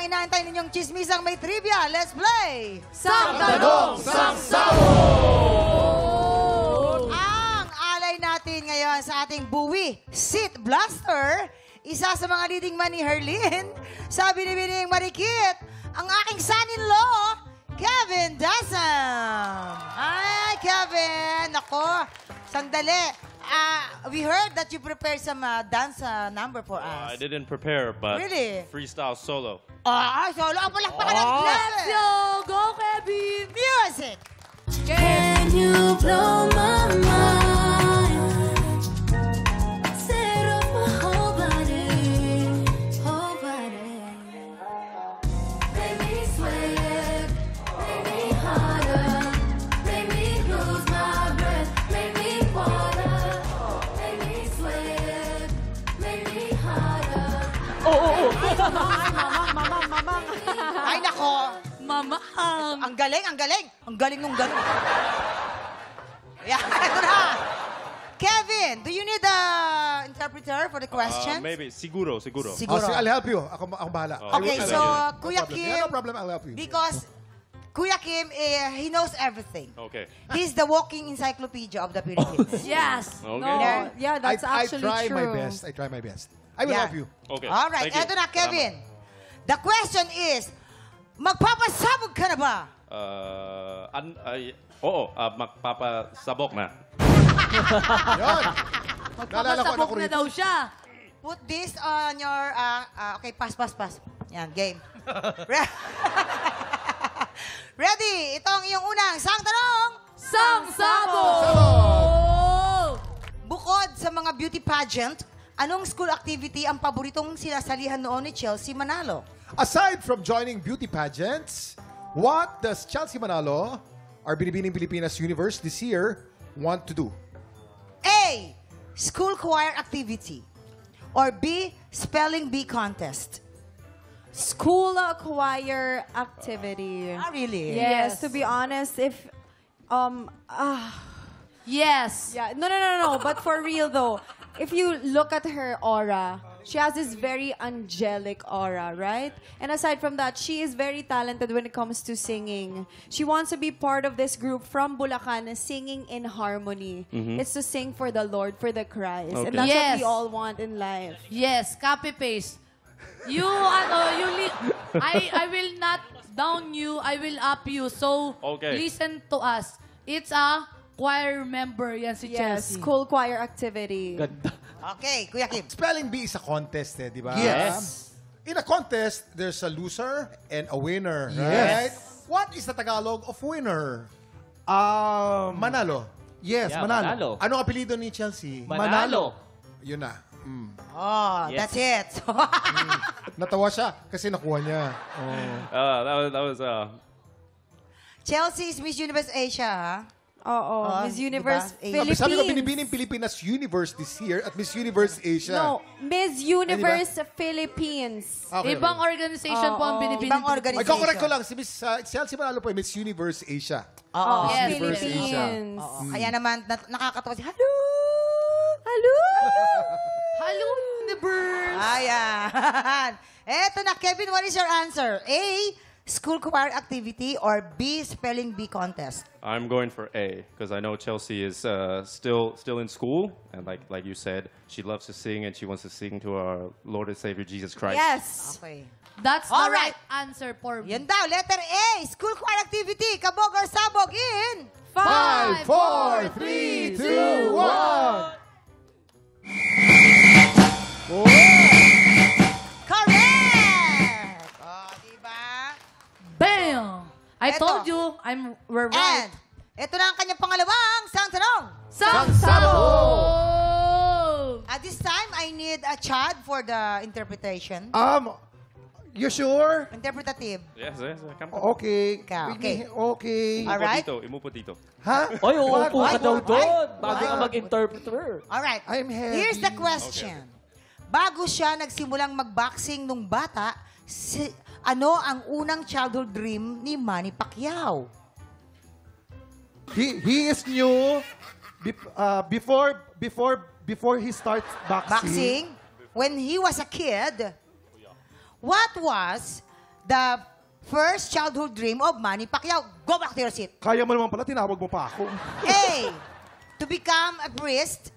inaantay ninyong chismisang may trivia. Let's play! Sang Tanong, Sang Sabog! Ang alay natin ngayon sa ating buwi, Seat Blaster. Isa sa mga leading man ni Herlin. Sabi ni Bining Marikit, ang aking son-in-law, Kevin Dasam. Hi, Kevin. Ako, sandali. We heard that you prepared some dance number for us. I didn't prepare, but Really? freestyle solo. Solo. Ang palakpakan natin. Let's go! Go, Kevin! Music! Can you blow my mind? Set off my whole body, whole body. Make me sweat, make me harder, make me lose my breath, make me water, make me sweat, make me harder. Mamang. Ay, nako. Mamang. Ang galing, ang galing. Ang galing nung gano'n. Yeah, ito na. Kevin, do you need an interpreter for the question? Maybe. Siguro. Siguro. I'll help you. Ako bahala. Okay, so Kuya Kim, No problem, I'll help you. because Kuya Kim, he knows everything. Okay. He's the walking encyclopedia of the Philippines. Yes. Okay. No. Yeah, that's actually I try true. my best. I will help you. Okay. All right, Thank you. eto na, Kevin. The question is, magpapasabog ka na ba? Magpapasabok na. Yun. Naalala ko, Magpapasabog na daw siya. Put this on your, okay, pass. Yan, game. Ready? Ito ang iyong unang sang tanong. Sang Sabog! Bukod sa mga beauty pageant, anong school activity ang paboritong sinasalihan noon ni Chelsea Manalo? Aside from joining beauty pageants, what does Chelsea Manalo, our Binibining Pilipinas Universe this year, want to do? A. School choir activity. Or B. Spelling bee contest. School choir activity. Really? Yes, to be honest, if Yes. yeah, no. But for real though, if you look at her aura, she has this very angelic aura, right? And aside from that, she is very talented when it comes to singing. She wants to be part of this group from Bulacan, singing in harmony. It's to sing for the Lord, for the Christ, Okay. and that's Yes. what we all want in life. Yes, copy paste. You I will not down you, I will up you. So, Okay. listen to us. It's a choir member yan si Yes, Chelsea. school choir activity. Okay, Kuya Kim. Spelling bee is a contest, di ba? Yes. In a contest, there's a loser and a winner, right? What is the Tagalog of winner? Manalo. Yes, Yeah, Manalo. Anong apelido ni Chelsea? Manalo. Yun na. Oh, Yes. that's it. Natawa siya kasi nakuha niya. That was Chelsea is Miss Universe Asia, ha? Oo, Miss Universe diba? Philippines. Sabi ko, Binibining Pilipinas Universe this year at Miss Universe Asia. No, Miss Universe Philippines. Okay, Ibang okay. organization po ang binibili. Ibang Ay, organization. correct ko lang. Si Miss Chelsea Manalo po, Miss Universe Asia. Oo. Yes, Universe Philippines. Asia. Philippines. Oo. Kaya naman, nakakatawa si, hello! Hello! Hello, universe! Ayan. Eto na, Kevin, what is your answer? A, school choir activity, or B, spelling bee contest? I'm going for A because I know Chelsea is still in school, and like you said, she loves to sing and she wants to sing to our Lord and Savior Jesus Christ. Yes. Okay. That's the All right right. answer for me. Yan daw, letter A, school choir activity, kabog or sabog in... 5, 4, 3, 2, 1. Correct! Oh, diba? Bam! I Eto. told you, we're right. And, ito na ang kanyang pangalawang sang tanong. Sang Sabog! At this time, I need a Chad for the interpretation. You sure? Interpretative. Yes. Come on. Okay. Okay. Okay. Alright. Imupo dito. Ha? Oy, uupo ka What? daw doon. What? Bago ka mag-interpreter. Alright. I'm heavy. Here's the question. Bago siya nagsimulang magboxing nung bata, ano ang unang childhood dream ni Manny Pacquiao? He is new. Before he starts boxing. Boxing? When he was a kid, what was the first childhood dream of Manny Pacquiao? Go back to your seat. Kaya mo naman pala, tinawag mo pa ako. A, to become a priest,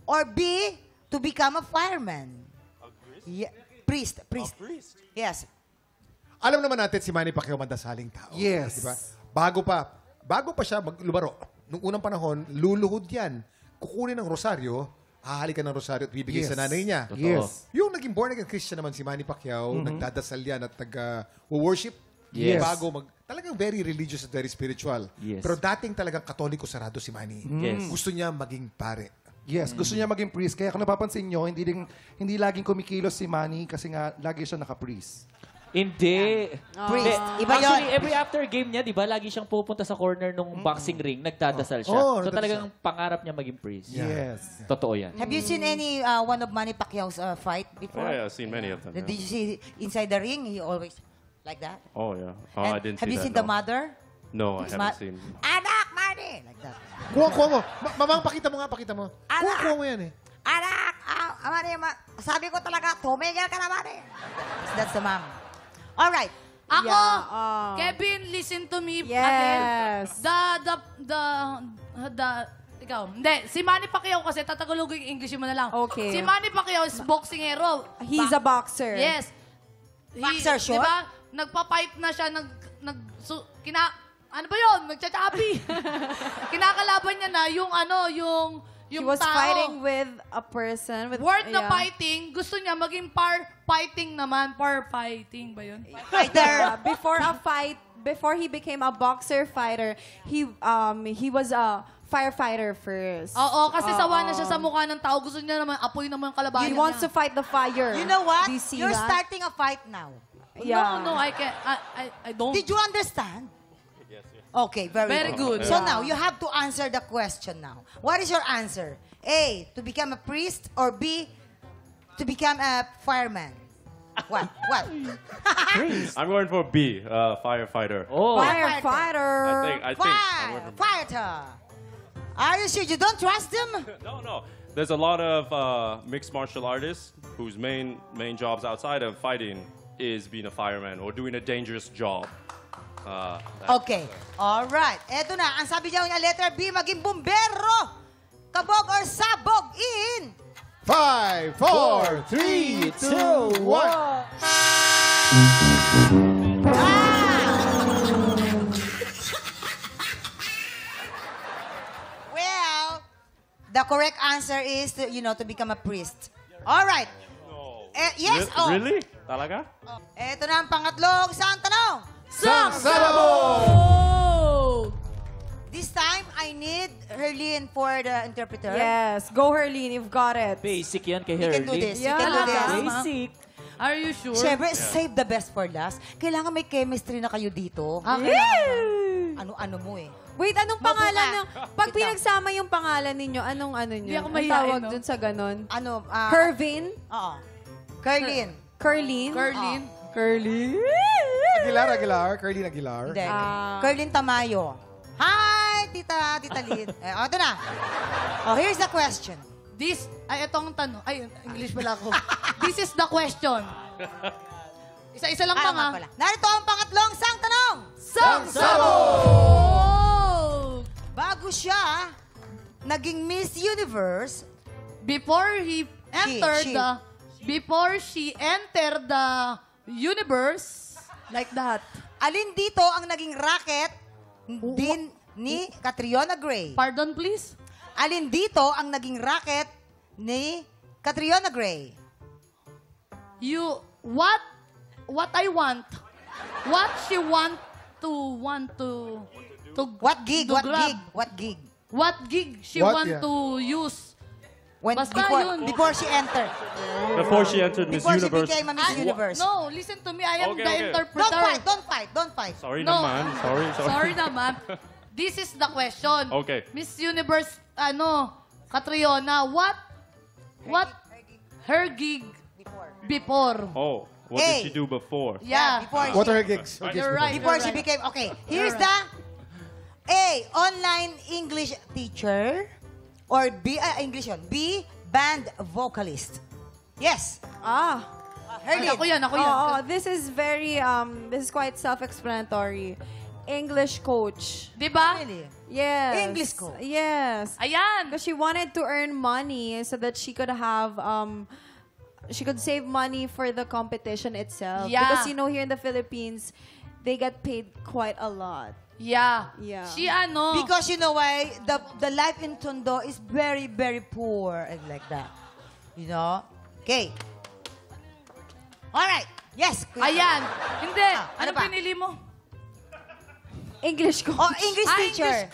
or B, to become a fireman? Yeah, priest. Yes. Alam naman natin si Manny Pacquiao madasaling tao. Yes. Di ba? Bago pa siya maglubaro, nung unang panahon, luluhod yan. Kukunin ng rosaryo, hahalikan ng rosaryo at bibigay Yes. sa nanay niya. Yes. Yung naging born again Christian naman si Manny Pacquiao, nagdadasal yan at nag-worship. Yes. Talagang very religious at very spiritual. Yes. Pero dating talagang katoliko sarado si Manny. Yes. Gusto niya maging pare. Yes, gusto niya maging priest. Kaya kung napapansin nyo, hindi laging kumikilos si Manny kasi nga lagi siya naka-priest. Hindi. Priest. Hindi. Iba Actually, yun. every after game niya, di ba, lagi siyang pupunta sa corner nung boxing ring, nagdadasal siya. Oh, So nagdadasal. talagang pangarap niya maging priest. Yes. Totoo yan. Have you seen any one of Manny Pacquiao's fight before? Yeah, I've seen many of them. Did yeah. you see inside the ring? He always like that. Oh, yeah. Oh, And I didn't have see you that, seen the no. mother? No, I His haven't seen. Anak, Manny! Like that. Kuha mo. Mamang, pakita mo. Kuha mo yan eh. Anak! Manny, sabi ko talaga, tumigil ka na, Manny. That's the mom. All right. Ako, Yeah, Kevin, listen to me Yes. again. Ikaw. Hindi, si Manny Pacquiao kasi, tatagalogin yung English mo na lang. Okay. Si Manny Pacquiao is boxingero. He's a boxer. Yes. Boxer, sure? Diba? Nagpa-fight na siya, ano ba yun? Nagchachapi. Kinakalaban niya na yung He yung was tao. fighting with a person. With, Word na yeah. fighting, gusto niya maging fighting naman. Fighting ba yun? Yeah, before he became a boxer fighter, he was a firefighter first. Oo, kasi sawa na siya sa mukha ng tao. Gusto niya naman, apoy naman ang kalabanan He niya. wants to fight the fire. You know what? Do you see You're that? starting a fight now. Yeah. No, I can't. I don't. Did you understand? Okay, very good. So Yeah. now, you have to answer the question now. What is your answer? A, to become a priest, or B, to become a fireman? What? I'm going for B, firefighter. Oh. Firefighter. I think. I'm going for B. Fighter. Are you sure you don't trust them? No. There's a lot of mixed martial artists whose main jobs outside of fighting is being a fireman or doing a dangerous job. Okay. All right. Eto na. Ang sabi niya niya, letter B, maging bumbero. Kabog or sabog in... 5, 4, 3, 2, 1. Well, the correct answer is to become a priest. All right. Yes. Oh. Really? Talaga? Eto na ang pangatlong isang tanong. Oh! This time, I need Herlene for the interpreter. Yes. Go, Herlene. You've got it. Basic yan kay You can do Hurley. this. You Yeah. can do this. Basic. Are you sure? Siyempre, save the best for last. Kailangan may chemistry na kayo dito. Ano-ano mo eh. Wait, anong Mabuka. pangalan nyo? Pag Wait lang. pinagsama yung pangalan ninyo, anong ano nyo? Hindi ako Ang mahihain, tawag no? dun sa ganon? Ano? Hervin? Oo. Curlin. Curlin? Curlin. Curlin? Aguilar. Curly Aguilar. Hindi. Ah. Curlin Tamayo. Hi, Tita Lynn. Ito na. Here's the question. Itong tanong. Ay, English pala ako. This is the question. Isa-isa lang Ah, pa nga. nga pala. Narito ang pangatlong sang tanong. Oh! Bago siya naging Miss Universe, Before he entered she. Before she entered the universe, like that. alin dito ang naging racket din ni Catriona Gray? Pardon, please? Alin dito ang naging racket ni Catriona Gray? What I want? What she want to What gig? to What grab? gig? What gig? What gig she What, want yeah. to use? When, Basta yun. before she entered. Before she entered Miss Before she Universe. became a Miss Universe. No, listen to me. I am Okay, the okay. interpreter. Don't fight. Sorry No. naman. Sorry. Sorry naman. This is the question. Okay. Miss Universe, Catriona, what her gig before? Oh, what Hey. did she do before? Yeah. Before What she, are her gigs? You're right. before you're she right. became, okay, here's the A, online English teacher, or B, English yun, B, band vocalist. Yes. Herlin. Ako yan, ako yan. Oo, this is quite self-explanatory. English coach. Di ba? Really? Yes. English coach. Yes. Ayan. Because she wanted to earn money so that she could have she could save money for the competition itself. Yeah. Because here in the Philippines, they get paid quite a lot. Yeah. Yeah. Si ano? Because you know why? The life in Tondo is very, very poor and like that. You know? Okay. Alright. Yes. Kuya. Ayan. Hindi. ano Ano pa? pinili mo? English coach. Oh, English teacher.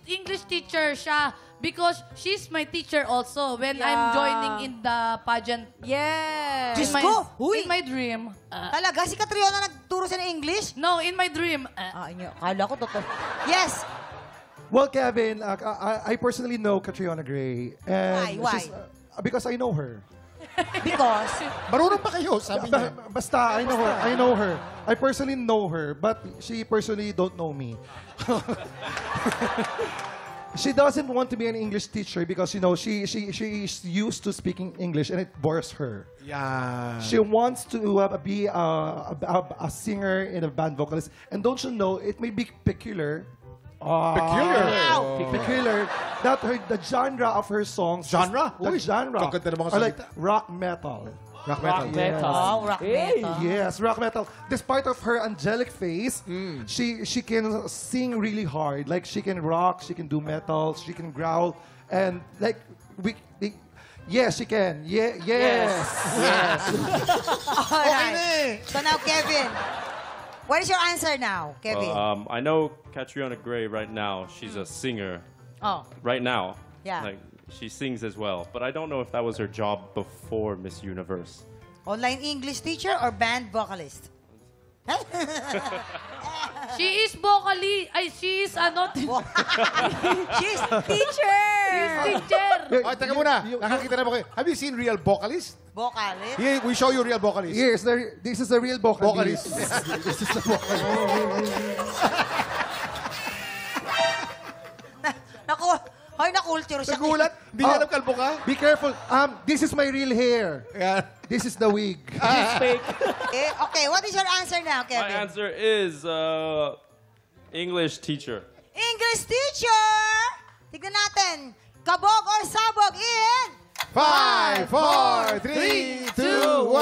English teacher siya. Because she's my teacher also when I'm Yeah. joining in the pageant. Yes. Diyos In my, ko, huy. in my dream. Talaga? Si Catriona nagturo siya ng English? No, in my dream. Kala ko totoo. Yes. Well, Kevin, I personally know Catriona Gray. And Why? she's, because I know her. Because, Marunong pa kayo, sabi niya. Basta, I know her. I personally know her, but she personally don't know me. She doesn't want to be an English teacher because, she is used to speaking English and it bores her. Yeah. She wants to be a singer and a band vocalist. And don't you know, it may be peculiar. Peculiar. That the genre of her songs. Genre? The Uy, genre. kaganda ng mga are like salita. rock metal. Rock metal. rock metal. Yes, rock metal. Despite of her angelic face, she can sing really hard. Like she can rock, she can do metal, she can growl, and like yes, she can. Yes. Alright. So now, Kevin. What is your answer now, Kevin? I know Catriona Gray right now. She's a singer. Oh. Right now. Yeah. Like, she sings as well. But I don't know if that was her job before Miss Universe. Online English teacher or band vocalist? She is vocally. She is ano. She's teacher. She's teacher. Oh, teka muna. Nakakita na ba kayo? Have you seen real vocalist? Vocalist? Here, we show you real vocalist. Yes, this is a real vocalist. Vocalist. This is a vocalist. Naku, na-culture siya. Nagulat. Hindi niya alam kalbo ka. Be careful. This is my real hair. Yan. This is the wig. Okay, what is your answer now, My Kevin? answer is English teacher. English teacher! Tignan natin. Kabog or sabog in... 5, 4, 3, 2, 1.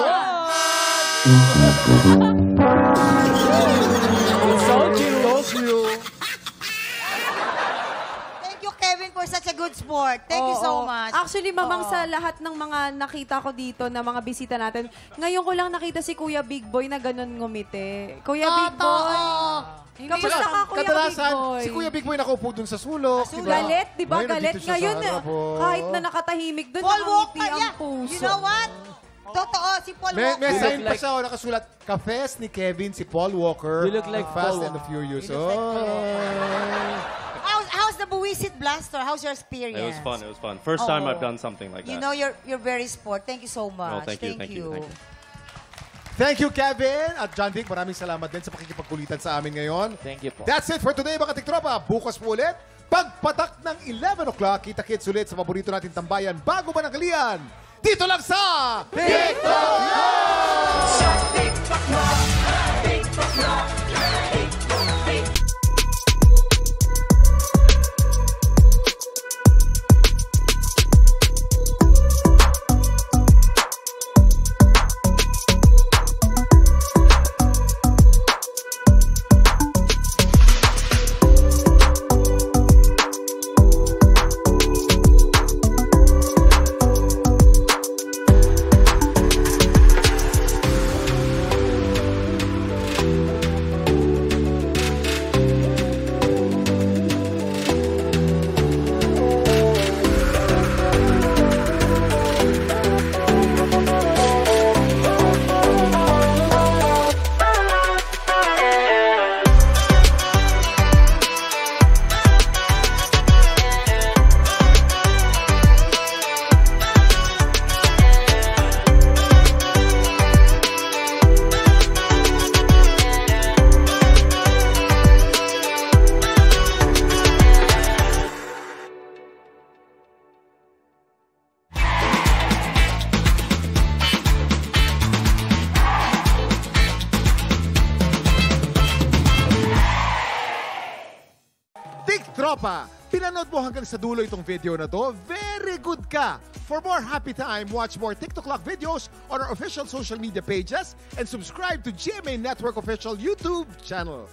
Thank you, Kevin, for such a good sport. Thank you so Oo. much. Actually, mamang sa lahat ng mga nakita ko dito na mga bisita natin, ngayon ko lang nakita si Kuya Big Boy na ganun ngumiti. Kuya Big Boy. Kamusta ka, Kuya Big Kadalasan, Boy? si Kuya Big Boy nakaupo dun sa sulok. di ba? Galit, di ba? Ngayon, Galit. nandito siya sa Ngayon, harap, oh. kahit na nakatahimik doon, Paul nakangiti Walker, ang yeah. puso. You know what? Totoo, si Paul May Walker. sign pa siya, nakasulat, Ka-Fest ni Kevin, si Paul Walker. You look like Fast Paul and the Furious. You look like How's the Buwisit Blaster? How's your experience? It was fun. It was fun. First time Oh. I've done something like that. You know, you're very sport. Thank you so much. No, thank you. Thank you, Kevin. At John Vic, maraming salamat din sa pakikipagkulitan sa amin ngayon. Thank you po. That's it for today, mga tiktropa. Bukas po ulit. Pagpatak ng 11 o'clock, kita-kits ulit sa paborito natin tambayan bago ba ng kalian. Dito lang sa TikTok! Tropa, pinanood mo hanggang sa dulo itong video na to, very good ka! For more happy time, watch more TikTok Clock videos on our official social media pages and subscribe to GMA Network official YouTube channel.